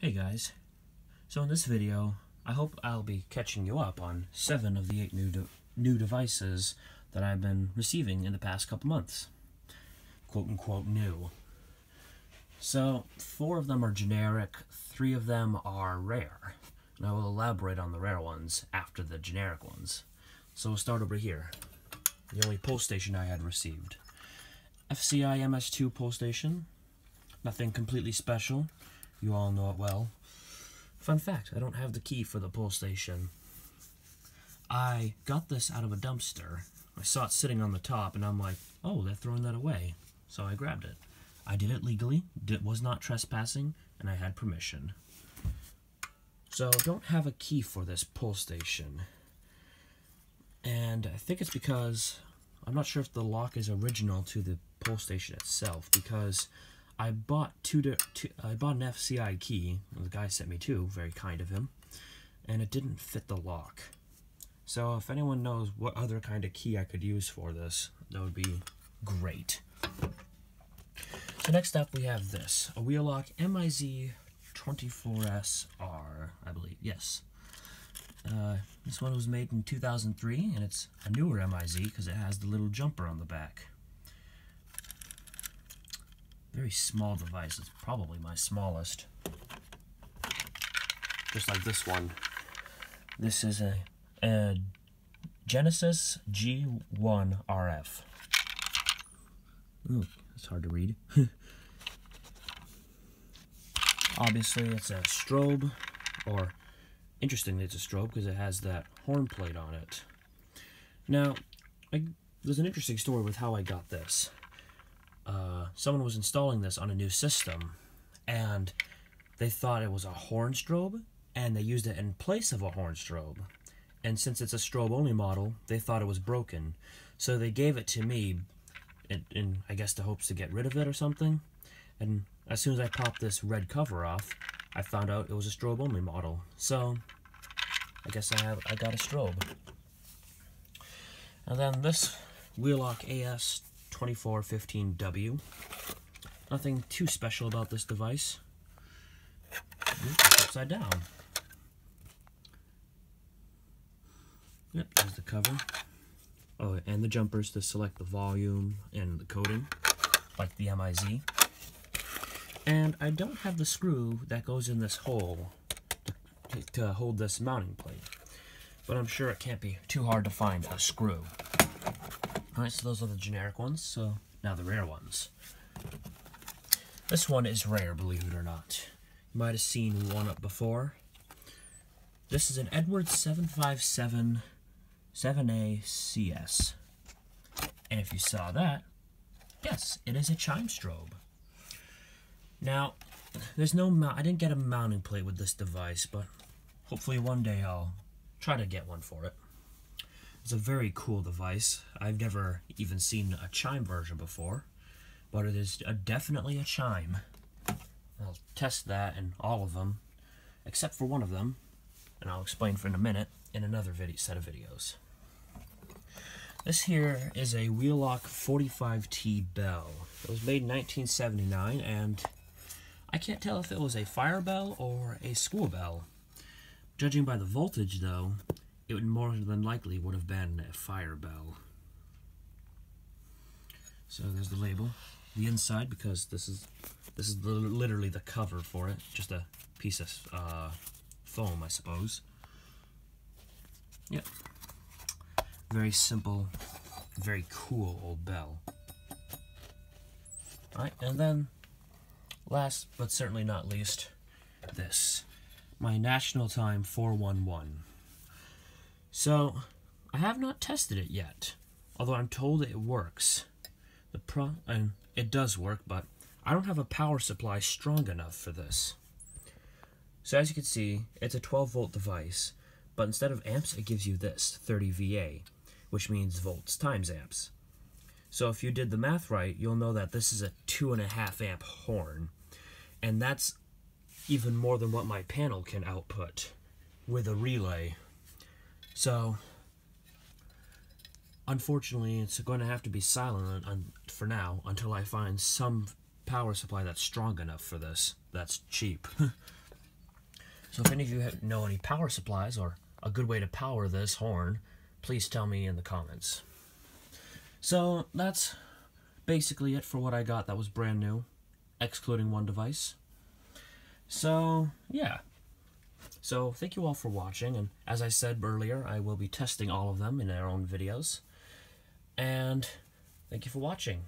Hey guys, so in this video, I hope I'll be catching you up on 7 of the 8 new devices that I've been receiving in the past couple months. Quote-unquote new. So, 4 of them are generic, 3 of them are rare, and I will elaborate on the rare ones after the generic ones. So we'll start over here, the only pull station I had received. FCI MS-2 pull station, nothing completely special. You all know it well. Fun fact, I don't have the key for the pull station. I got this out of a dumpster. I saw it sitting on the top, and I'm like, oh, they're throwing that away. So I grabbed it. I did it legally, was not trespassing, and I had permission. So I don't have a key for this pull station. And I think it's because, I'm not sure if the lock is original to the pull station itself, because I bought an FCI key. The guy sent me 2, very kind of him, and it didn't fit the lock. So if anyone knows what other kind of key I could use for this, that would be great. So next up we have this, a Wheelock MIZ-2-November, I believe, yes. This one was made in 2003, and it's a newer MIZ because it has the little jumper on the back. Very small device. It's probably my smallest. Just like this one. This is a Genesis G1 RF. Ooh, it's hard to read. Obviously, it's a strobe, or interestingly, it's a strobe because it has that horn plate on it. Now, there's an interesting story with how I got this. Someone was installing this on a new system, and they thought it was a horn strobe, and they used it in place of a horn strobe. And since it's a strobe-only model, they thought it was broken. So they gave it to me in I guess, the hopes to get rid of it or something. And as soon as I popped this red cover off, I found out it was a strobe-only model. So I guess I got a strobe. And then this Wheelock AS 2415W. Nothing too special about this device. It's upside down. Yep, there's the cover. Oh, and the jumpers to select the volume and the coding, like the MIZ. And I don't have the screw that goes in this hole to hold this mounting plate, but I'm sure it can't be too hard to find a screw. Alright, so those are the generic ones, so now the rare ones. This one is rare, believe it or not. You might have seen one up before. This is an Edwards 757 7A CS. And if you saw that, yes, it is a chime strobe. Now, there's no I didn't get a mounting plate with this device, but hopefully one day I'll try to get one for it. It's a very cool device. I've never even seen a chime version before, but it is definitely a chime. I'll test that in all of them, except for one of them, and I'll explain for in a minute in another set of videos. This here is a Wheelock 45T bell. It was made in 1979, and I can't tell if it was a fire bell or a school bell. Judging by the voltage, though, it would more than likely would have been a fire bell. So there's the label. The inside, because this is literally the cover for it, just a piece of foam, I suppose. Yep. Very simple, very cool old bell. Alright, and then last but certainly not least, this. My National Time 411. So, I have not tested it yet, although I'm told it works. And it does work, but I don't have a power supply strong enough for this. So as you can see, it's a 12-volt device, but instead of amps, it gives you this, 30 VA, which means volts times amps. So if you did the math right, you'll know that this is a 2.5 amp horn, and that's even more than what my panel can output with a relay. So, unfortunately, it's going to have to be silent for now until I find some power supply that's strong enough for this, that's cheap. So if any of you know any power supplies or a good way to power this horn, please tell me in the comments. So that's basically it for what I got that was brand new, excluding one device. So yeah. So thank you all for watching, and as I said earlier, I will be testing all of them in their own videos. And thank you for watching.